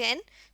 10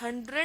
100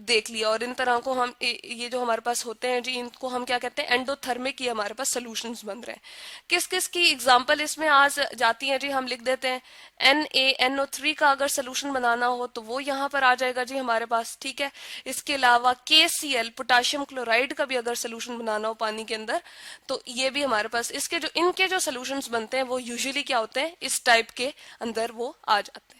देख लिया। और इन तरह को हम ये जो हमारे पास होते हैं जी, इनको हम क्या कहते हैं, एंडोथर्मिक, ये हमारे पास सोल्यूशंस बन रहे हैं। किस किस की एग्जांपल इसमें आ जाती है जी, हम लिख देते हैं NaNO3 का अगर सोल्यूशन बनाना हो तो वो यहाँ पर आ जाएगा जी हमारे पास, ठीक है। इसके अलावा KCl, पोटाशियम क्लोराइड का भी अगर सोल्यूशन बनाना हो पानी के अंदर तो ये भी हमारे पास, इसके जो इनके जो सोल्यूशंस बनते हैं वो यूजुअली क्या होते हैं, इस टाइप के अंदर वो आ जाते हैं।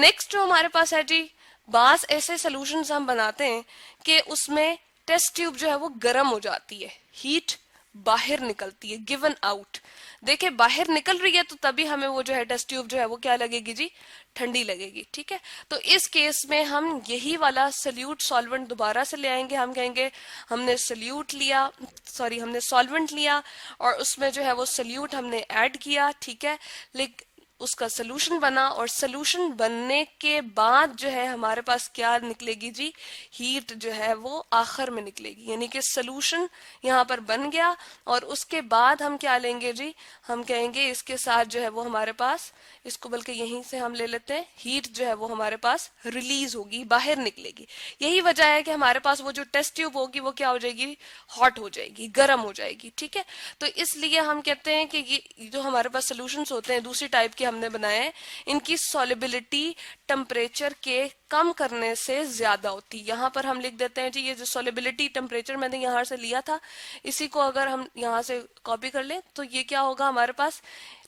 नेक्स्ट जो हमारे पास है जी, बास ऐसे सोल्यूशंस हम बनाते हैं कि उसमें टेस्ट ट्यूब जो है वो गर्म हो जाती है, हीट बाहर निकलती है, गिवन आउट। देखिए बाहर निकल रही है तो तभी हमें वो जो है टेस्ट ट्यूब जो है वो क्या लगेगी जी, ठंडी लगेगी, ठीक है। तो इस केस में हम यही वाला सल्यूट सॉल्वेंट दोबारा से ले आएंगे। हम कहेंगे हमने सल्यूट लिया, सॉरी हमने सॉल्वेंट लिया और उसमें जो है वो सल्यूट हमने ऐड किया, ठीक है। लेकिन उसका सोल्यूशन बना और सोल्यूशन बनने के बाद जो है हमारे पास क्या निकलेगी जी, हीट जो है वो आखिर में निकलेगी। यानी कि सोल्यूशन यहाँ पर बन गया और उसके बाद हम क्या लेंगे जी, हम कहेंगे इसके साथ जो है वो हमारे पास, इसको बल्कि यहीं से हम ले लेते हैं, हीट जो है वो हमारे पास रिलीज होगी, बाहर निकलेगी। यही वजह है कि हमारे पास वो जो टेस्ट ट्यूब होगी वो क्या हो जाएगी, हॉट हो जाएगी, गर्म हो जाएगी, ठीक है। तो इसलिए हम कहते हैं कि ये जो हमारे पास सोल्यूशंस होते हैं दूसरी टाइप के हमने बनाए हैं, इनकी सॉलिबिलिटी टेम्परेचर के कम करने से ज्यादा होती है। यहाँ पर हम लिख देते हैं जी, ये जो सॉलिबिलिटी टेम्परेचर मैंने यहाँ से लिया था, इसी को अगर हम यहाँ से कॉपी कर लें तो ये क्या होगा हमारे पास,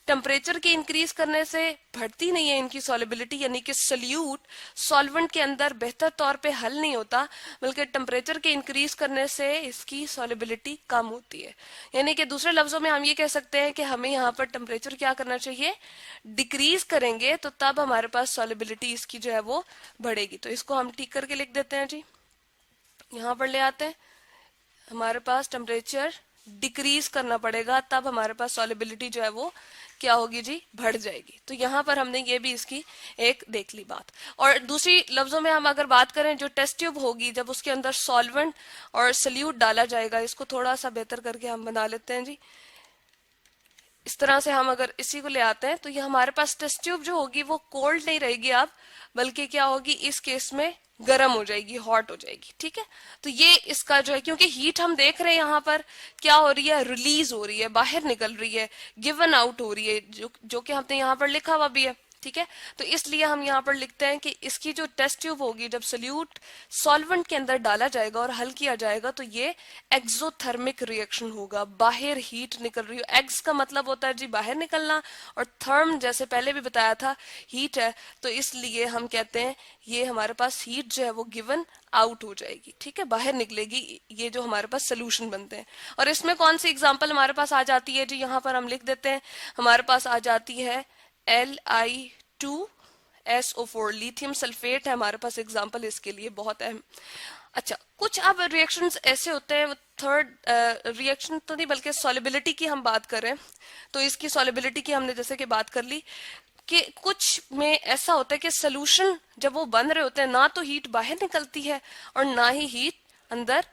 टेम्परेचर के इंक्रीज करने से बढ़ती नहीं है इनकी सॉलिबिलिटी, यानी कि सल्यूट सॉल्वेंट के अंदर बेहतर तौर पे हल नहीं होता, बल्कि टेम्परेचर के इंक्रीज करने से इसकी सॉलिबिलिटी कम होती है। यानी कि दूसरे लफ्जों में हम ये कह सकते हैं कि हमें यहाँ पर टेम्परेचर क्या करना चाहिए, डिक्रीज करेंगे तो तब हमारे पास सॉलिबिलिटी इसकी जो है वो बढ़ेगी। तो इसको हम ठीक करके लिख देते हैं जी, यहाँ पर ले आते हैं, हमारे पास टेम्परेचर डिक्रीज करना पड़ेगा तब हमारे पास सॉलिबिलिटी जो है वो क्या होगी जी, बढ़ जाएगी। तो यहाँ पर हमने ये भी इसकी एक देख ली बात। और दूसरी लफ्जों में हम अगर बात करें, जो टेस्ट ट्यूब होगी जब उसके अंदर सॉल्वेंट और सल्यूट डाला जाएगा, इसको थोड़ा सा बेहतर करके हम बना लेते हैं जी, इस तरह से हम अगर इसी को ले आते हैं तो ये हमारे पास टेस्ट ट्यूब जो होगी वो कोल्ड नहीं रहेगी अब, बल्कि क्या होगी इस केस में गर्म हो जाएगी, हॉट हो जाएगी, ठीक है। तो ये इसका जो है, क्योंकि हीट हम देख रहे हैं यहाँ पर क्या हो रही है, रिलीज हो रही है, बाहर निकल रही है, गिवन आउट हो रही है, जो कि हमने यहाँ पर लिखा हुआ भी है, ठीक है। तो इसलिए हम यहाँ पर लिखते हैं कि इसकी जो टेस्ट ट्यूब होगी जब सोल्यूट सॉल्वेंट के अंदर डाला जाएगा और हल किया जाएगा तो ये एक्सोथर्मिक रिएक्शन होगा, बाहर हीट निकल रही हो। एक्स का मतलब होता है जी बाहर निकलना, और थर्म जैसे पहले भी बताया था हीट है, तो इसलिए हम कहते हैं ये हमारे पास हीट जो है वो गिवन आउट हो जाएगी, ठीक है, बाहर निकलेगी, ये जो हमारे पास सोल्यूशन बनते हैं। और इसमें कौन सी एग्जाम्पल हमारे पास आ जाती है जी, यहाँ पर हम लिख देते हैं, हमारे पास आ जाती है Li2SO4, लिथियम सल्फेट है हमारे पास एग्जाम्पल इसके लिए, बहुत अहम। अच्छा, कुछ अब रिएक्शंस ऐसे होते हैं, थर्ड रिएक्शन तो नहीं बल्कि सॉलिबिलिटी की हम बात करें तो इसकी सॉलिबिलिटी की हमने जैसे कि बात कर ली कि कुछ में ऐसा होता है कि सोल्यूशन जब वो बन रहे होते हैं ना तो हीट बाहर निकलती है और ना ही हीट अंदर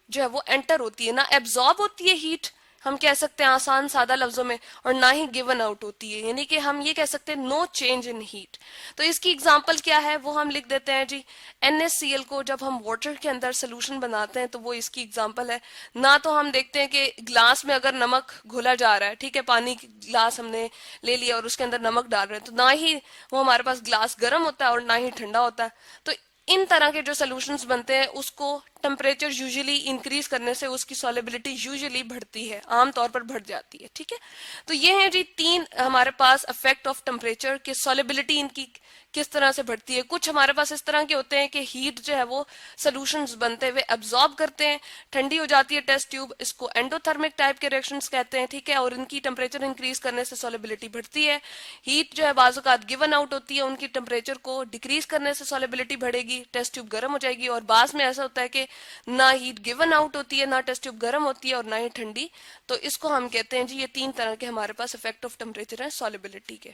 जो है वो एंटर होती है, ना एब्जॉर्ब होती है हीट, हम कह सकते हैं आसान सादा लफ्जों में, और ना ही गिवन आउट होती है, यानी कि हम ये कह सकते हैं नो चेंज इन हीट। तो इसकी एग्जांपल क्या है वो हम लिख देते हैं जी, NaCl को जब हम वाटर के अंदर सोल्यूशन बनाते हैं तो वो इसकी एग्जांपल है। ना तो हम देखते हैं कि ग्लास में अगर नमक घोला जा रहा है, ठीक है, पानी की ग्लास हमने ले लिया और उसके अंदर नमक डाल रहे हैं, तो ना ही वो हमारे पास ग्लास गर्म होता है और ना ही ठंडा होता है। तो इन तरह के जो सोल्यूशंस बनते हैं उसको टेम्परेचर यूजुअली इंक्रीज करने से उसकी सॉलिबिलिटी यूजुअली बढ़ती है, आमतौर पर बढ़ जाती है, ठीक है। तो ये है जी तीन हमारे पास इफेक्ट ऑफ टेम्परेचर के, सॉलिबिलिटी इनकी किस तरह से बढ़ती है। कुछ हमारे पास इस तरह के होते हैं कि हीट जो है वो सोल्यूशंस बनते हुए एब्जॉर्ब करते हैं, ठंडी हो जाती है टेस्ट ट्यूब, इसको एंडोथर्मिक टाइप के रिएक्शंस कहते हैं, ठीक है, और इनकी टेम्परेचर इंक्रीज करने से सॉलिबिलिटी बढ़ती है। हीट जो है बाज़-औक़ात गिवन आउट होती है, उनकी टेम्परेचर को डिक्रीज करने से सॉलिबिलिटी बढ़ेगी, टेस्ट ट्यूब गर्म हो जाएगी। और बाद में ऐसा होता है कि ना हीट गिवन आउट होती है, ना टेस्ट ट्यूब गर्म होती है और ना ही ठंडी। तो इसको हम कहते हैं जी ये तीन तरह के हमारे पास इफेक्ट ऑफ टेम्परेचर है सॉलिबिलिटी के।